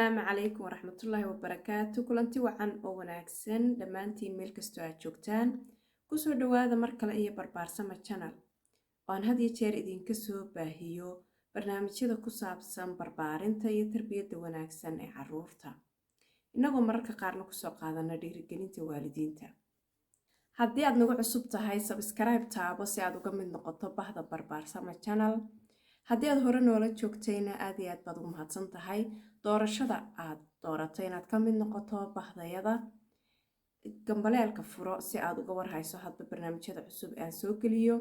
السلام عليكم ورحمة الله وبركاته. كلنتي وعن أو وناكسن دمانتي ميل كستو aad joogtaan kusoo dhawaada mar kale iyo barbaarsama channel waan had iyo jeer idinka soo baahiyo barnaamijyada ku saabsan barbaarinta iyo tarbiyadda wanaagsan ee carruurta inagoo mararka qaarna kusoo qaadana dhiirigelinta waalidiinta. haddii aad nagu cusub tahay subscribe taabo si aad uga mid noqoto bahda barbaarsama channel. haddii aad hore noola joogtayna aad iyo aad baad ugu mahadsan tahay doorashada aad dooratay inaad ka mid noqoto bahdayada. gambaleelka furo si aad uga warhayso hadba barnaamijyada cusub aan soo geliyo.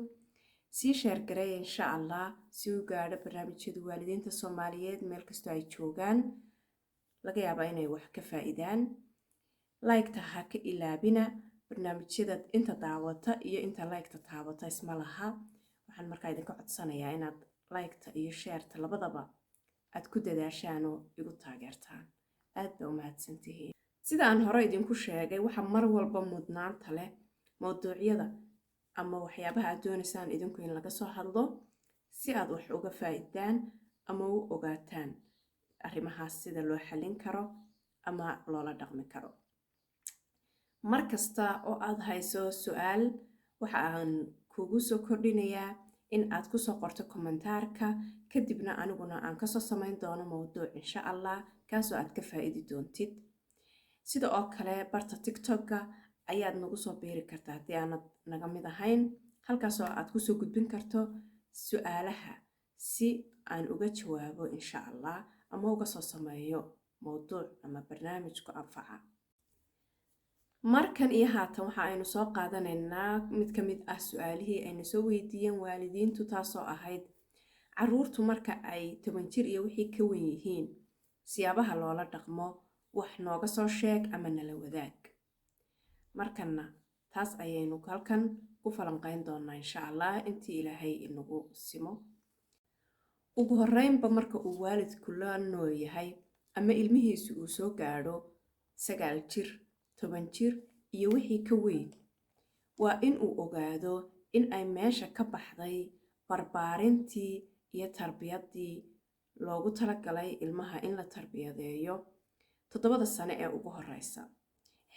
sii sheer gareeya insha allah si uu gaadho barnaamijyada waalidiinta Soomaaliyeed meel kastoo ay joogaan laga yaabaa inay wax ka faa'iidaan. like-ta ha ka ilaabina barnaamijyada inta daawata iyo inta like-ta taabata isma laha. waxaan markaa idinka codsanayaa inaad like-ta iyo share-ta labadaba aad ku dadaashaan oo igu taageertaan. aad baa u mahadsantihiin. sida aan hore idinku sheegay waxa mar walba mudnaanta leh mowduucyada ama waxyaabaha aad doonaysaan idinku in laga soo hadlo si aad wax uga faa'iidaan ama u ogaataan arrimahaas sida loo xallin karo ama loola dhaqmi karo. mar kasta oo aad hayso su'aal waxa aan kugu soo kordhinayaa in aad ku soo qorto kommentaarka kadibna aniguna aan ka soo samayn doono mowduuc insha allah kaasoo aad ka faa'iidi doontid. sida oo kale barta TikTok-ka ayaad nagu soo biiri kartaa haddii aanad naga mid ahayn halkaasoo aad ku soo gudbin karto su'aalaha si aan uga jawaabo insha allah ama uga soo sameeyo mowduuc ama barnaamij ku anfaca. markan iyo haatan waxa aynu soo qaadanaynaa mid ka mid ah su'aalihii ayna soo weydiiyeen waalidiintu taasoo ahayd carruurtu marka ay 10 jir iyo wixii ka weyn yihiin siyaabaha loola dhaqmo wax nooga soo sheeg ama nala wadaag. markanna taas ayaynu halkan ku falanqayn doonaa insha allah intii ilaahay inagu simo. ugu horreynba marka uu waalidku la nool yahay ama ilmihiisu uu soo gaadho 9 jir 10 jir iyo wixii ka weyn waa in uu ogaado in ay meesha ka baxday barbaarintii iyo tarbiyadii loogu talagalay ilmaha in la tarbiyadeeyo 7 sano ee ugu horeysa.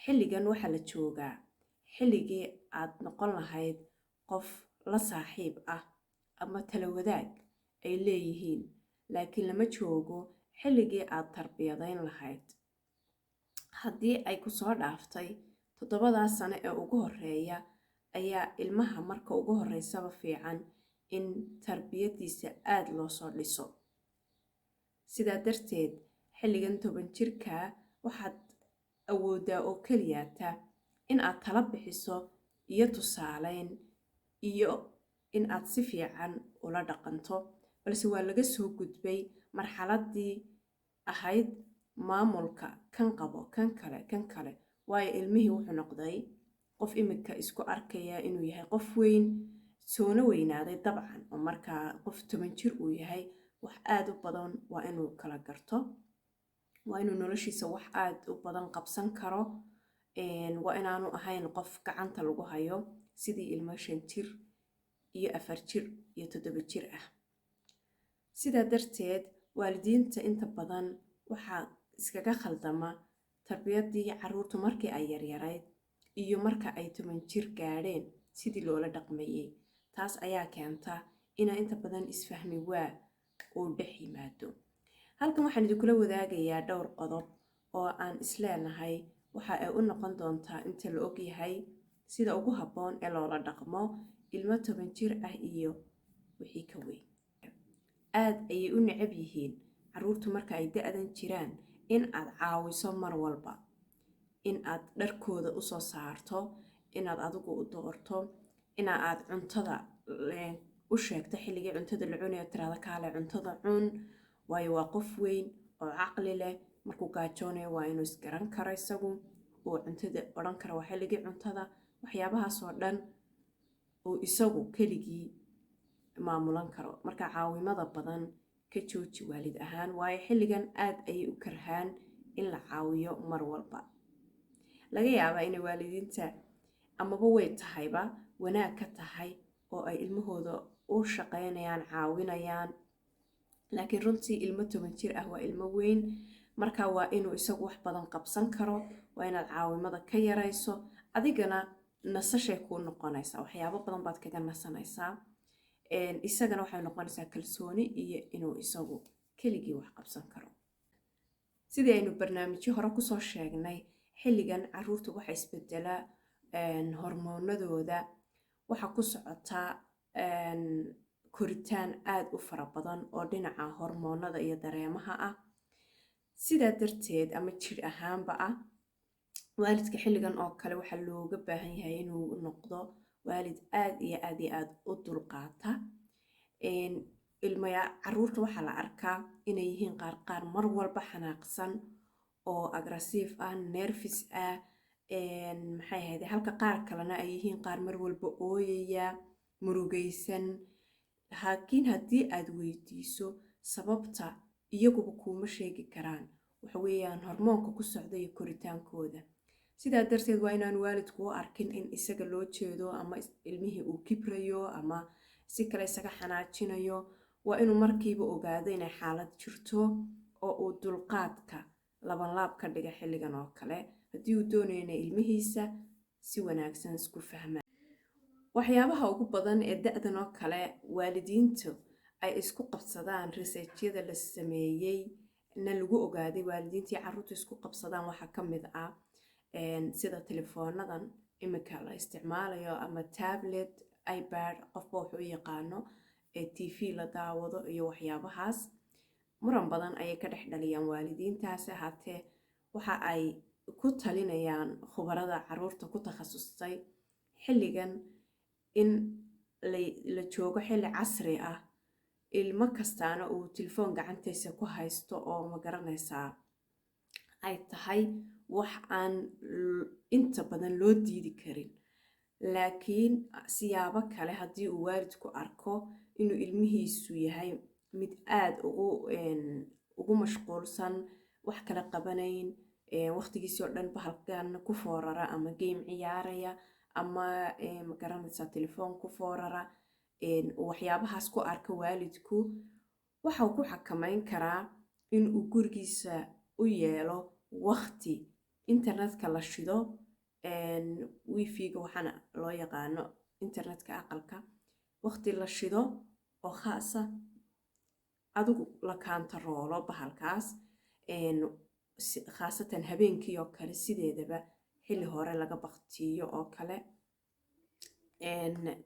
xilligan waxaa la joogaa xilligii aad noqon lahayd qof la saaxiib ah ama tala wadaag ay leeyihiin laakiin lama joogo xilligii aad tarbiyadayn lahayd. haddii ay ku soo dhaaftay 7 sano ee ugu horeeya ayaa ilmaha marka ugu horeysaba fiican in tarbiyadiisa aad loo soo dhiso. sidaa darteed xilligan 10 jirka waxaad awoodaa oo keliyaata in aad tala bixiso iyo tusaaleyn iyo in aad si fiican ula dhaqanto balse waa laga soo gudbay marxaladii ahayd maamulka kan qabo kan kale waayo ilmihii wuxuu noqday qof imika isku arkaya inuu yahay qof weyn soona weynaaday dabcan oo markaa qof 10 jir uu yahay wax aad u badan waa inuu kala garto waa inuu noloshiisa wax aad u badan qabsan karo waa inaanu ahayn qof gacanta lagu hayo sidii ilmo 5 jir iyo 4 jir iyo 7 jir ah. sidaa darteed waalidiinta inta badan waxaa iskaga khaldama tarbiyadii carruurtu markii ay yaryarayd iyo marka ay 10 jir gaadheen sidii loola dhaqmayay. taas ayaa keenta inay inta badan isfahmi waa uu dhex yimaado. halkan waxaan idinkula wadaagayaa dhowr qodob oo aan isleenahay waxa ay u noqon doontaa inta la og yahay sida ugu habboon ee loola dhaqmo ilmo 10 jir ah iyo wixii ka weyn. aad ayay u necab yihiin carruurtu marka ay da'dan jiraan in aad caawiso mar walba, in aad dharkooda u soo saarto, inaad adigu u doorto, in aad cuntada u sheegto xilligii cuntada la cunayo tirada kaale cuntada cun waayo waa qof weyn oo caqli leh markuu gaajoonayo waa inuu isgaran karo isagu oo cuntada odhan karo waa xilligii cuntada. waxyaabahaas oo dhan uu isagu keligii maamulan karo. marka caawimada badan ka jooji waalid ahaan waayo xilligan aad ayay u karhaan in la caawiyo mar walba. laga yaabaa inay waalidiinta amaba way tahayba wanaag ka tahay oo ay ilmahooda u shaqaynayaan caawinayaan laakiin runtii ilmo 10 jir ah waa ilmo weyn marka waa inuu isagu wax badan qabsan karo, waa inaad caawimada ka yarayso, adigana nasashay kuu noqonaysaa, waxyaabo badan baad kaga nasanaysaa, isagana waxay noqonaysaa kalsooni iyo inuu isagu keligii wax qabsan karo. sidii aynu barnaamijyo hore kusoo sheegnay, xilligan caruurta waxa isbedelaa hormoonadooda, waxa ku socotaa koritaan aad u fara badan oo dhinaca hormoonada iyo dareemaha ah. sidaa darteed ama jir ahaanba ah, waalidka xilligan oo kale waxaa looga baahan yahay inuu noqdo waalid aad iyo aad iyo aad u dulqaata. caruurta waxaa la arkaa inay yihiin qaar mar walba xanaaqsan oo agressiif ah, nervous ah, maxay ahayd halka qaar kalena ay yihiin qaar mar walba ooyaya, murugaysan. laakiin haddii aad weydiiso sababta, iyaguba kuuma sheegi karaan, waxa weeyaan hormoonka ku socda iyo koritaankooda. sidaa darteed waa inaan waalidku u arkin in isaga loo jeedo ama ilmihii uu kibrayo ama si kale isaga xanaajinayo. waa inuu markiiba ogaado inay xaalad jirto oo uu dulqaadka labanlaab ka dhiga xilligan oo kale, haddii uu doonayo inay ilmihiisa si wanaagsan isku fahmaan. waxyaabaha ugu badan ee da'dan oo kale waalidiintu ay isku qabsadaan, researchyada la sameeyey na lagu ogaaday waalidiintii caruurta isku qabsadaan waxaa ka mid ah sida telefoonadan imika la isticmaalayo ama tablet, iPad, qofba wuxuu u yaqaano, TV la daawado iyo waxyaabahaas. muran badan ayay ka dhex dhaliyaan waalidiintaasi. ahaatee waxa ay ku talinayaan khubarada caruurta ku takhasustay xilligan in la joogo xilli casri ah, ilmo kastaana uu telefoon gacantiisa ku haysto oo ma garanaysaa ay tahay wax aan inta badan loo diidi karin. laakiin siyaabo kale haddii uu waalidku arko inuu ilmihiisu yahay mid aad ugu mashquulsan, wax kala qabanayn, waqtigiisii oo dhan bahalkan ku foorara ama game ciyaaraya ama ma garanaysaa telefoon ku foorara, waxyaabahaas ku arka waalidku waxa uu ku xakameyn karaa in uu gurigiisa u yeelo waqti internetka la shido, wifi-ga waxaana loo yaqaano internetka aqalka, waqti la shido oo khaasa adigu la kaantaroolo bahalkaas, khaasatan habeenkii oo kale sideedaba xilli hore laga baqtiyo oo kale.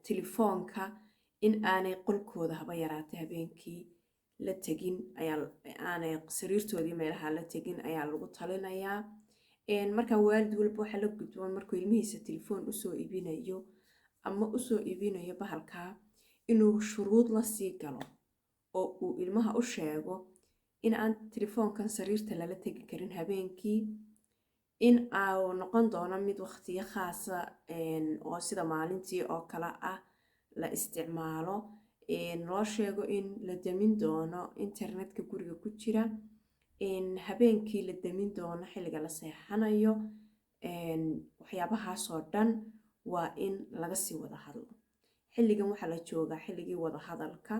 telefoonka in aanay qolkooda haba yaraatay habeenkii la tegin, aanay sariirtoodii meelaha la tegin ayaa lagu talinayaa. markaa waalid walba waxaa la gudboon markuu ilmihiisa telefoon usoo iibinayo ama usoo iibinayo bahalkaa, inuu shuruud la sii galo oo uu ilmaha u sheego in aan telefoonkan sariirta lala tegi karin habeenkii, in uu noqon doono mid waqtiyo khaasa oo sida maalintii oo kale ah la isticmaalo, loo sheego in la damin doono internetka guriga ku jira, habeenkii la damin doono xilliga la seexanayo. waxyaabahaasoo dhan waa in laga sii wada hadlo. xilligan waxaa la joogaa xilligii wada hadalka,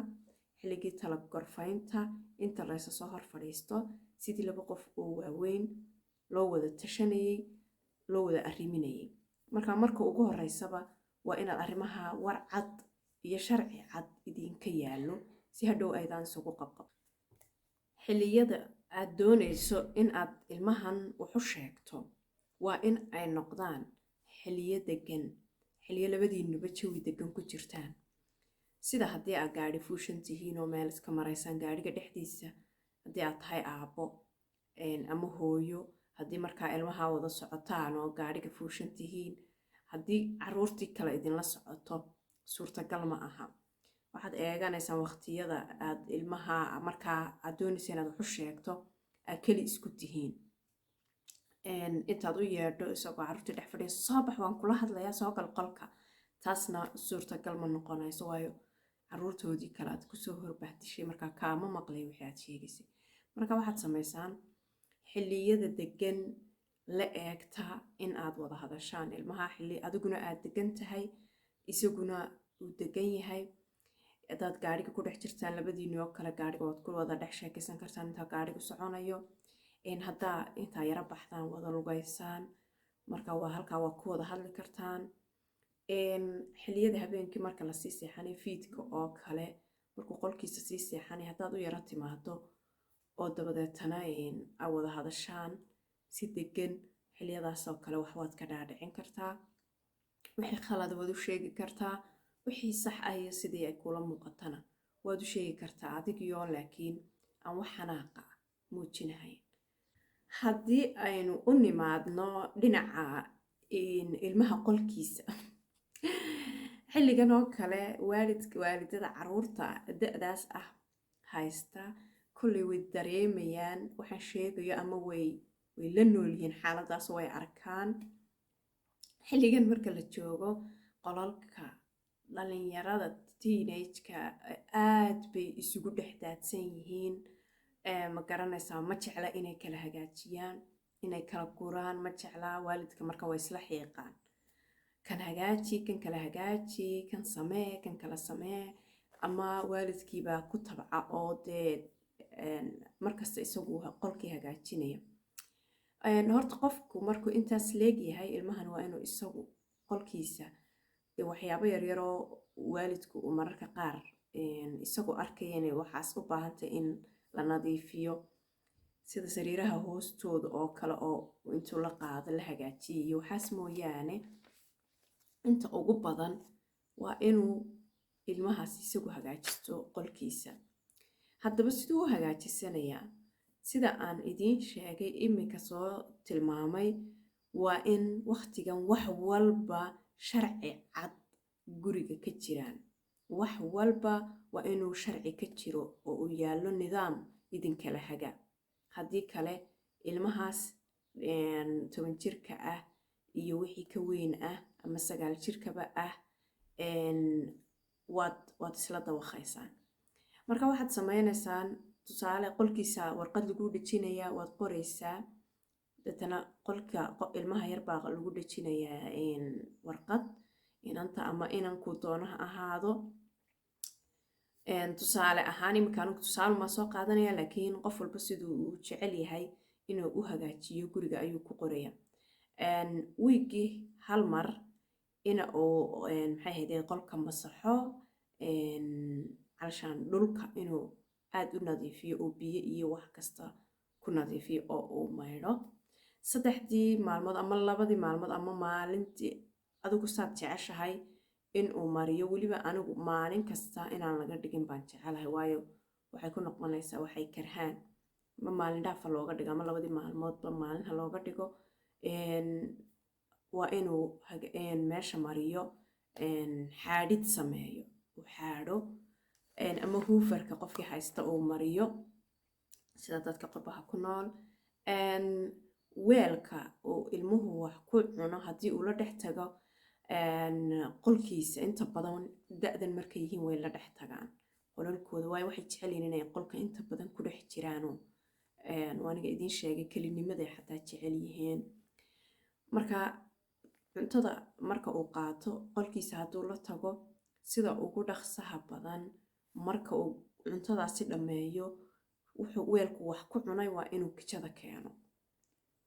xilligii tala gorfaynta, inta laysa soo hor fadhiisto sidii laba qof oo waaweyn loo wada tashanayay, loo wada arriminayay. marka ugu horeysaba waa inaad arrimaha war cad iyo sharci cad idinka yaallo si hadhow aydaan isugu qabqab. xilliyada aad doonayso in aad ilmahan wuxu sheegto waa in ay noqdaan xilliyo degan, xilliyo labadiinuba jawi degan ku jirtaan. sida haddii aad gaari fuushan tihiin oo meel iska maraysaan gaariga dhexdiisa, haddii aad tahay aabbo ama hooyo, haddii markaa ilmaha wada socotaan oo gaariga fuushan tihiin, haddii caruurtii kale idinla socoto suurtagal ma aha. waxaad eeganaysaan waqtiyada aad ilmaha markaa aad doonaysa inaad waxu sheegto aad keli isku tihiin. intaad u yeedho isagoo caruurtii dhex fadhiiso, soo bax waan kula hadlayaa, soo gal qolka, taasna suurtagal ma noqonayso, waayo caruurtoodii kale aad kusoo horbaahdishay, markaa kaama maqlay wixii aad sheegaysay. marka waxaad samaysaan xilliyada degan la eegta in aad wada hadashaan ilmaha, xilli adiguna aad degan tahay isaguna uu degan yahay. hadaad gaariga ku dhex jirtaan labadiini oo kale gaariga waad ku wada dhex sheekaysan kartaan intaa gaarigu soconayo. haddaa intaa yara baxdaan wada lugaysaan marka waa halkaa waa ku wada hadli kartaan. xilliyada habeenkii marka lasii seexanay fiidka oo kale markuu qolkiisa sii seexanay haddaad u yara timaado oo dabadeetana a wada hadashaan si degan xilliyadaasoo kale waxbaad ka dhaadhicin kartaa, wixii khalad waad u sheegi kartaa, wixii sax ah iyo sidii ay kula muuqatana waad u sheegi kartaa adigiyoo laakiin aan wax xanaaqa muujinahayn. haddii aynu u nimaadno dhinaca ilmaha qolkiisa xilligan oo kale waalidada caruurta da'daas ah haysta kolley way dareemayaan waxaan sheegayo ama way la noolyihiin xaaladaas way arkaan. xilligan marka la joogo qolalka dhalinyarada teenage-ka aad bay isugu dhex daadsan yihiin. ma garanaysaa, ma jecla inay kala hagaajiyaan, inay kala guraan ma jeclaa. waalidka marka way isla xiiqaan, kan hagaaji, kan kala hagaaji, kan samee, kan kala samee, ama waalidkiibaa ku tabca oo dee markasta isagu qolkii hagaajinaya. horta qofku markuu intaas leegyahay ilmahan waa inuu isagu qolkiisa waxyaabo yaryaroo waalidku uu mararka qaar isagu arkaya inay waxaas u baahantay in la nadiifiyo, sida sariiraha hoostooda oo kale oo intuu la qaado la hagaajiyo iyo waxaas mooyaane inta ugu badan waa inuu ilmahaas isagu hagaajisto qolkiisa. haddaba siduu u hagaajisanayaa? sida aan idiin sheegay iminka soo tilmaamay, waa in waqtigan wax walba sharci cad guriga ka jiraan. wax walba waa inuu sharci ka jiro oo uu yaallo nidaam idinkala haga. haddii kale ilmahaas 10 jirka ah iyo wixii ka weyn ah ama 9 jirkaba ah waad isla dawaqaysaan. marka waxaad sameynaysaan, tusaale qolkiisa warqad lagu dhejinayaa, waad qoraysaa, dadana qolka ilmaha yar baa lagu dhejinayaa warqad, inanta ama inanku doonaha ahaado. tusaale ahaan iminka anigu tusaale ma soo qaadanaya, laakiin qof walba siduu uu jecel yahay inuu u hagaajiyo guriga ayuu ku qoraya. wiigii hal mar ina uu maxay ahayd qolka masaxo, calashaan dhulka inuu aad u nadiifiyo oo biyo iyo wax kasta ku nadiifiyo oo uu maydho 3 maalmood ama 2 maalmood ama maalintii adigu saad jeceshahay in uu mariyo. weliba anigu maalin kasta inaan laga dhigin baan jecelahay, waayo waxay ku noqonaysaa waxay karhaan. ma maalin dhaafa looga dhigo ama 2 maalmoodba maalin ha looga dhigo. waa inuu meesha mariyo, xaadhid sameeyo, uu xaadho, ama huufarka qofkii haysta uu mariyo sida dadka qurbaha ku nool. weelka uu ilmuhu wax ku cuno haddii uu la dhex tago qolkiisa, inta badan da'dan markay yihiin way la dhex tagaan qolalkooda, waayo waxay jecel yihiin inay qolka inta badan ku dhex jiraano waaniga idiin sheegay kelinimaday xataa jecel yihiin. marka cuntada marka uu qaato qolkiisa hadduu la tago, sida ugu dhaqsaha badan marka uu cuntadaasi dhammeeyo, wuxuu weelku wax ku cunay waa inuu kijada keeno.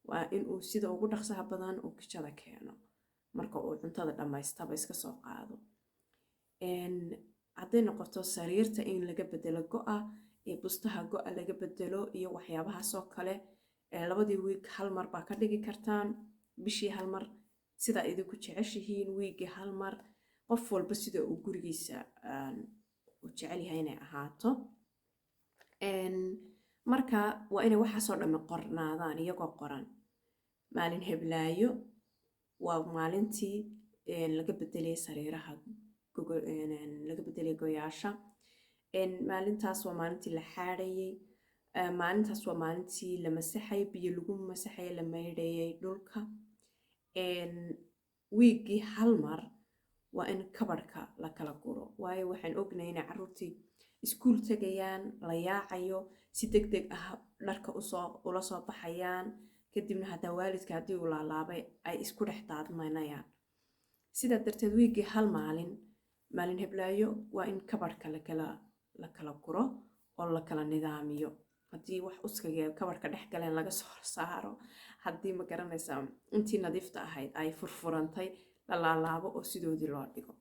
waa inuu sida ugu dhaqsaha badan uu kijada keeno marka uu cuntada dhammaystaba iska soo qaado. hadday noqoto sariirta in laga bedelo go'a, bustaha go'a laga bedelo iyo waxyaabahaasoo kale, 2 wiig hal mar baa ka dhigi kartaan, bishii hal mar, sidaa idinku jeceshihiin, wiigii hal mar, qof walba sida uu gurigiisa u jecel yahay inay ahaato. marka waa inay waxaasoo dhammi qornaadaan iyagoo qoran. maalin heblaayo waa maalintii laga bedelay sariiraha, laga bedelay goyaasha. maalintaas waa maalintii la xaadhayay, maalintaas waa maalintii la masaxay, biyo lagu masaxay, la maydhayay dhulka. wiigii hal mar waa in kabadhka la kala guro, waayo waxaan ognahay inay caruurtii iskuul tegayaan, la yaacayo, si degdeg ah dharka ula soo baxayaan, kadibna hadaa waalidka haddii uu laalaabay ay isku dhex daadmanayaan. sidaa darteed wiigii hal maalin heblaayo waa in kabadhka la kala guro oo la kala nidaamiyo. haddii wax uskaga kabarhka dhex galeen laga soo saaro, haddii ma garanaysaa intii nadiifta ahayd ay furfurantay la laalaabo oo sidoodii loo dhigo.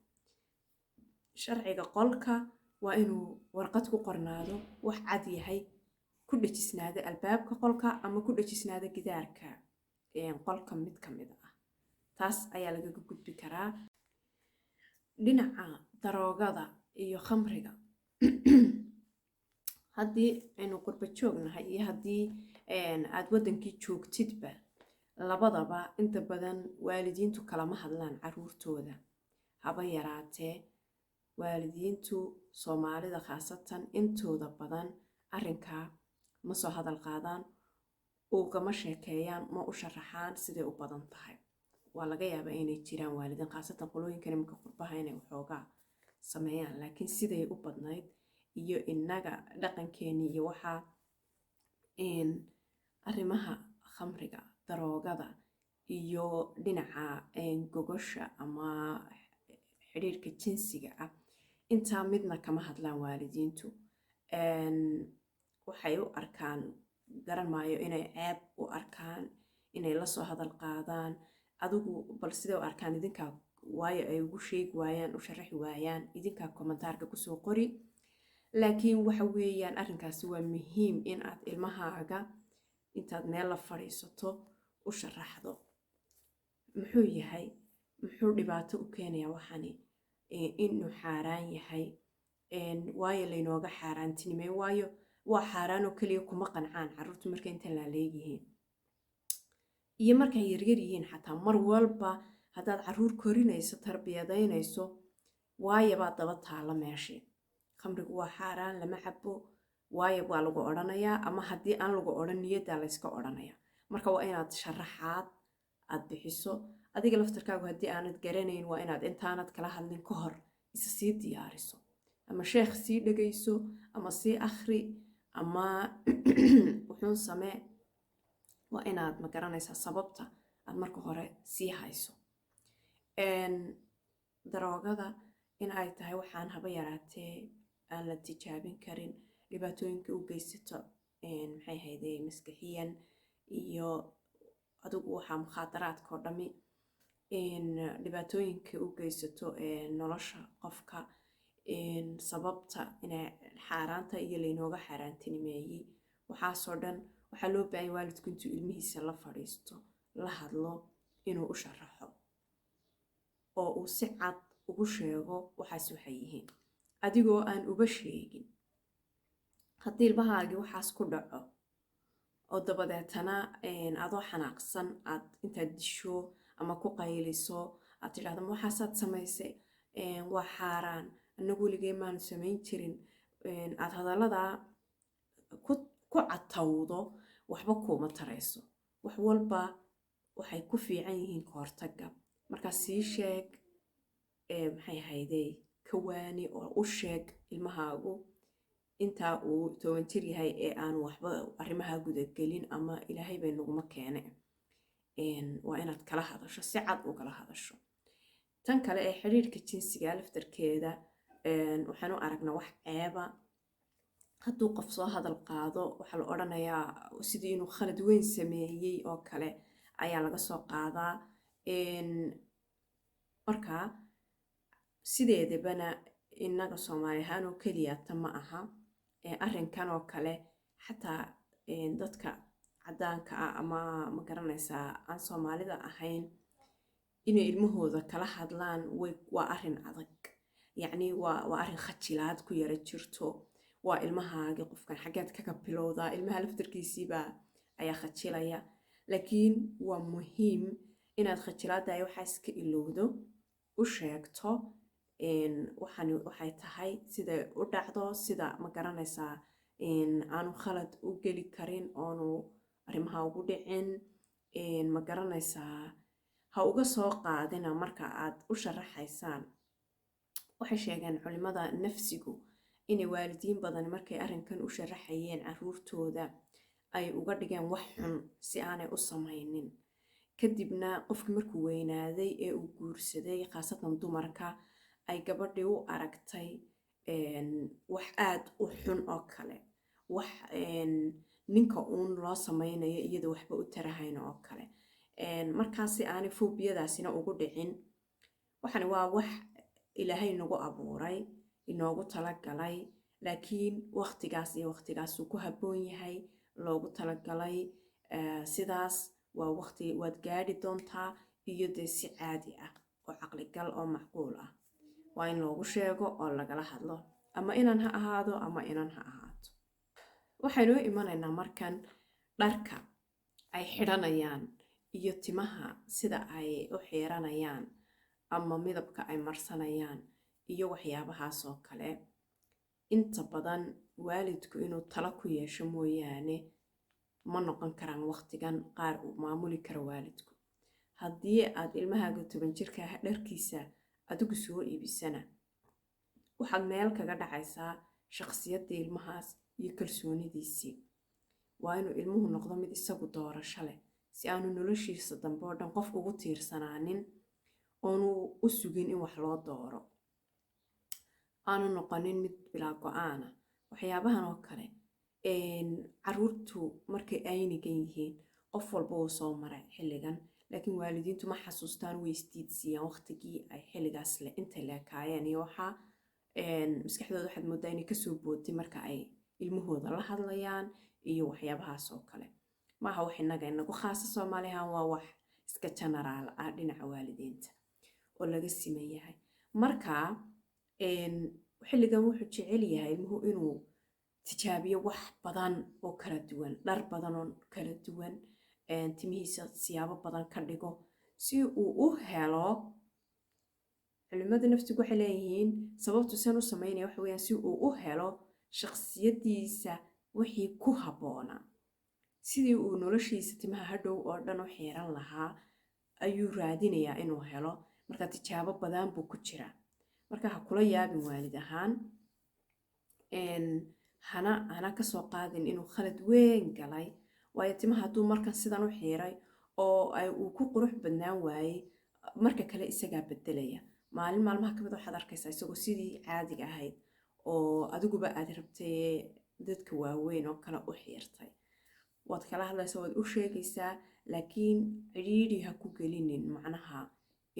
sharciga qolka waa inuu warqad ku qornaado, wax cad yahay, ku dhejisnaada albaabka qolka ama ku dhejisnaada gidaarka qolka mid ka mid ah. taas ayaa lagaga gudbi karaa. dhinaca daroogada iyo khamriga haddii aynu qurba joognahay iyo haddii aad wadankii joogtidba, labadaba inta badan waalidiintu kalama hadlaan caruurtooda. haba yaraatee waalidiintu Soomaalida khaasatan intooda badan arrinkaa ma soo hadal qaadaan, ugama sheekeeyaan, ma u sharaxaan siday u badan tahay. waa laga yaabaa inay jiraan waalidiin khaasatan qolooyinkan iminka qurbaha inay waxoogaa sameeyaan, laakiin siday u badnayd iyo inaga dhaqankeeni iyo waxaa arrimaha khamriga, daroogada iyo dhinaca gogosha ama xiriirka jinsiga ah, intaa midna kama hadlaan waalidiintu. waxay u arkaan, garan maayo, inay ceeb u arkaan, inay la soo hadal qaadaan. adigu bal siday u arkaan idinkaa, waayo ay ugu sheegi waayaan, u sharaxi waayaan, idinkaa kommentaarka kusoo qori. laakiin waxa weeyaan arrinkaasi waa muhiim in aad ilmahaaga intaad meel la fadhiisato u sharaxdo muxuu yahay, muxuu dhibaato u keenayaa waxani, inuu xaaraan yahay, waayo laynooga xaaraantinimey, waayo waa xaaraan oo keliya kuma qancaan caruurtu markay inta laaleegyihiin iyo markay yaryar yihiin. xataa mar walba haddaad caruur korinayso, tarbiyadaynayso, waayo baa daba taala meeshii. khamrigu waa xaaraan, lama cabo, waayo waa lagu odhanayaa, ama haddii aan lagu odhan niyaddaa layska odhanaya. marka waa inaad sharaxaad aad bixiso. adiga laftarkaagu haddii aanad garanayn, waa inaad intaanad kala hadlin ka hor isa sii diyaariso, ama sheekh sii dhegayso, ama sii akhri, ama wuxuun samee. waa inaad ma garanaysaa sababta aad marka hore sii hayso. daroogada in ay tahay waxaan haba yaraatee aan la tijaabin karin, dhibaatooyinka u geysato maxay hayday maskaxiyan iyo adigu waxaa mukhaadaraadka oo dhami dhibaatooyinka u geysato nolosha qofka, sababta inay xaaraanta iyo laynooga xaaraantinimeeyey. waxaasoo dhan waxaa loo baahan waalidku intuu ilmihiisa la fadhiisto, la hadlo, inuu u sharaxo oo uu si cad ugu sheego waxaas waxay yihiin, adigoo aan uba sheegin. haddii ilmahaagii waxaas ku dhaco oo dabadeetana adoo xanaaqsan aad intaad disho ama ku qayliso aad tidhahdo waxaasaad samaysay, waa xaaraan, annagu weligee maanu samayn jirin, aad hadalladaa ku catawdo, waxba kuuma tarayso. wax walba waxay ku fiican yihiin ka hortagga. markaa sii sheeg, maxay hayday ka waani oo u sheeg ilmahaagu intaa uu 10 jir yahay ee aanu waxba arrimaha gudagelin, ama ilaahay bay naguma keene. waa inaad kala hadasho, si cad u kala hadasho. tan kale ee xiriirka jinsiga laftarkeeda, waxaan u aragnaa wax ceeba. hadduu qof soo hadal qaado, waxaa la odhanayaa sidii inuu khalad weyn sameeyey oo kale ayaa laga soo qaadaa. markaa sideedabana innaga Soomaali ahaan oo keliya ta ma aha, arrinkan oo kale xataa dadka caddaanka ah ama ma garanaysaa aan Soomaalida ahayn, inay ilmahooda kala hadlaan waa arrin adag. yacni waa arrin khajilaad ku yara jirto. waa ilmahaagi qofkan xaggeed kaga bilowdaa, ilmaha laftarkiisiibaa ayaa khajilaya. laakiin waa muhiim inaad khajilaadda ay waxaa iska ilowdo, u sheegto waxay tahay sida u dhacdo, sida ma garanaysaa aanu khalad u geli karin, oonu arrimaha ugu dhicin. ma garanaysaa ha uga soo qaadina marka aad u sharaxaysaan. waxay sheegeen culimada nafsigu inay waalidiin badan markay arrinkan u sharaxayeen caruurtooda ay uga dhigeen wax xun si aanay u samaynin. kadibna qofkii markuu weynaaday ee uu guursaday, khaasatan dumarka, ay gabadhii u aragtay wax aad u xun oo kale. wax ninka uun loo samaynayo iyadoo waxba u tarahayn oo kale. Markaasi aanay foobiyadaasina ugu dhicin. Waxani waa wax ilaahay nagu abuuray, inoogu talagalay, laakiin waqtigaas iyo waqtigaas uu ku habboon yahay, loogu talagalay. Sidaas waa waqti waad gaadhi doontaa iyo dee si caadi ah oo caqligal oo macquul ah. Waa in loogu sheego oo lagala hadlo, ama inan ha ahaado ama inan ha ahaato. Waxaynu u imanaynaa markan dharka ay xidhanayaan iyo timaha sida ay u xiiranayaan ama midabka ay marsanayaan iyo waxyaabahaas oo kale. Inta badan waalidku inuu talo ku yeesho mooyaane ma noqon karaan waqtigan qaar uu maamuli karo waalidku. Haddii aad ilmahaaga 10 jirka ah dharkiisa adigu soo iibisana, waxaad meel kaga dhacaysaa shakhsiyadda ilmahaas iyo kalsoonidiisii. Waa inuu ilmuhu noqdo mid isagu doorasho leh, si aanu noloshiisa dambe oo dhan qof ugu tiirsanaanin, oonu u sugin in wax loo dooro, aanu noqonin mid bilaa go'aana. Waxyaabahan oo kale caruurtu markay aynigan yihiin qof walba uu soo maray xilligan, laakiin waalidiintu ma xasuustaan, way isdiidsiiyaan waqtigii ay xilligaas intay leekaayeen iyo waxaa maskaxdooda waxaad moodaa inay kasoo boodtay marka ay ilmahooda la hadlayaan iyo waxyaabahaas oo kale. Maaha wax innaga inagu khaasa Soomaalihan, waa wax iska generaal ah dhinaca waalidiinta oo laga siman yahay. Marka xilligan wuxuu jecel yahay ilmuhu inuu tijaabiyo wax badan oo kala duwan, dhar badan oo kala duwan, timihiisa siyaabo badan ka dhigo si uu u helo. Culimada naftigu waxay leeyihiin sababtu san u sameynaya waxa weeyaan si uu u helo shakhsiyadiisa wixii ku habboona, sidii uu noloshiisa timaha hadhow oo dhan u xiiran lahaa ayuu raadinayaa inuu helo. Marka tijaabo badan buu ku jiraa. Marka ha kula yaabin waalid ahaan, hana ka soo qaadin inuu khalad weyn galay, waayo timaha hadduu markan sidan u xiiray oo uu ku qurux badnaan waayey, marka kale isagaa bedelaya. Maalin maalmaha kamid waxaad arkaysaa isagoo sidii caadiga ahayd oo adiguba aad rabtay dadka waaweyn oo kale u xiirtay. Waad kala hadlaysaa, waad u sheegaysaa, laakiin cidhiidhi ha ku gelinin, macnaha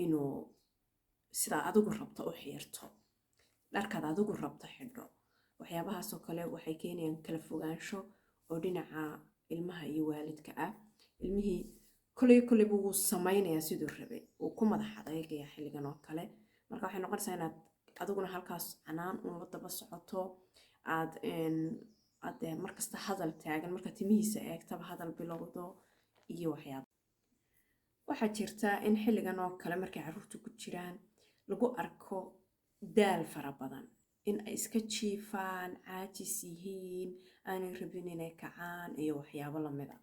inuu sidaa adigu rabto u xiirto, dharkaad adigu rabto xidho. Waxyaabahaas oo kale waxay keenayaan kala fogaansho oo dhinaca ilmaha iyo waalidka ah. Ilmihii kolley wuu samaynayaa siduu rabay, wuu ku madax adeegaya xilligan oo kale. Marka waxay noqonaysaa inaad adiguna halkaas canaan uun la daba socoto, aad markasta hadal taagan, marka timihiisa eegtaba hadal bilowdo iyo waxyaaba. Waxaa jirta in xilligan oo kale markay carruurtu ku jiraan lagu arko daal fara badan, in ay iska jiifaan, caajis yihiin, aanay rabin inay kacaan iyo waxyaabo lamid ah.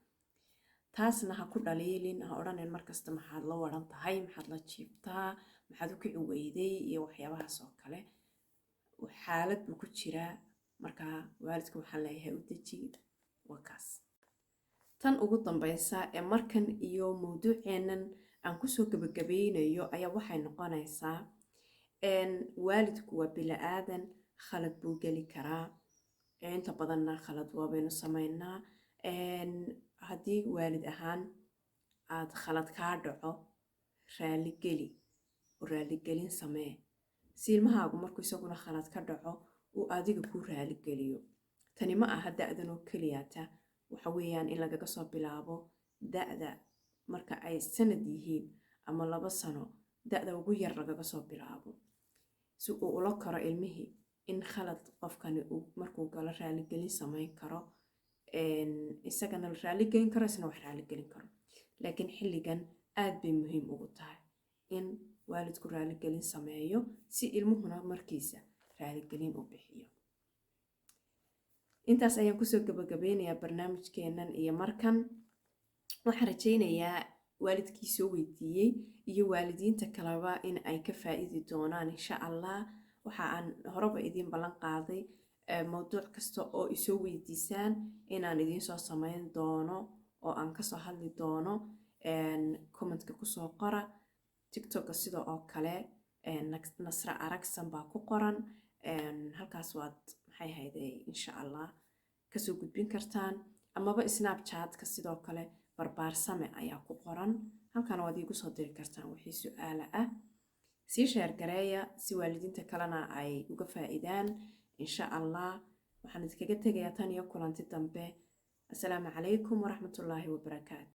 Taasna ha ku dhaliilin, ha odhanin markasta maxaad la waran tahay, maxaad la jiiftaa, maxaad u kici weyday iyo waxyaabahaas oo kale. Xaalad buu ku jiraa, marka waalidka waxaan leeyahay u deji. Waa kaas tan ugu dambaysa ee markan iyo mawduuceennan aan kusoo gabagabeynayo ayaa waxay noqonaysaa waalidku waa bila'aadan, khalad buu geli karaa. Inta badanna khalad waabaynu samaynaa. Haddii waalid ahaan aad khalad kaa dhaco, raaligeli oo raaligelin samee, si ilmahaagu markuu isaguna khalad ka dhaco uu adiga ku raaligeliyo. Tani ma aha da'dan oo keliyata, waxa weeyaan in lagaga soo bilaabo da'da marka ay sanad yihiin ama 2 sano, da'da ugu yar lagaga soo bilaabo, si uu ula koro ilmihii in khalad qofkani markuu galo raaligelin samayn karo, isagana la raaligelin karo, isna wax raaligelin karo. Laakiin xilligan aad bay muhiim ugu tahay in waalidku raaligelin sameeyo si ilmuhuna markiisa raaligelin u bixiyo. Intaas ayaan kusoo gabagabeynayaa barnaamijkeennan iyo markan. Waxaan rajaynayaa waalidkii soo weydiiyey iyo waalidiinta kaleba in ay ka faa'iidi doonaan insha Allah. Waxa aan horeba idiin ballan qaaday mawduuc kasta oo isoo weydiisaan inaan idiin soo samayn doono oo aan kasoo hadli doono. Commentka kusoo qora. TikTok sida oo kale Nasra Aragsan baa ku qoran. Halkaas waad maxay hayday insha Allah kasoo gudbin kartaan, amaba Snapchat-ka sidoo kale barbaarsame ayaa ku qoran, halkan waad iigu soo diri kartaan wixii su'aalo ah. sii sheer gareeya si waalidiinta kalena ay uga faa'iidaan insha Allah. waxaan idinkaga tegayaa tan iyo kulanti dambe. Assalaamu calaykum waraxmatullaahi wabarakaatu.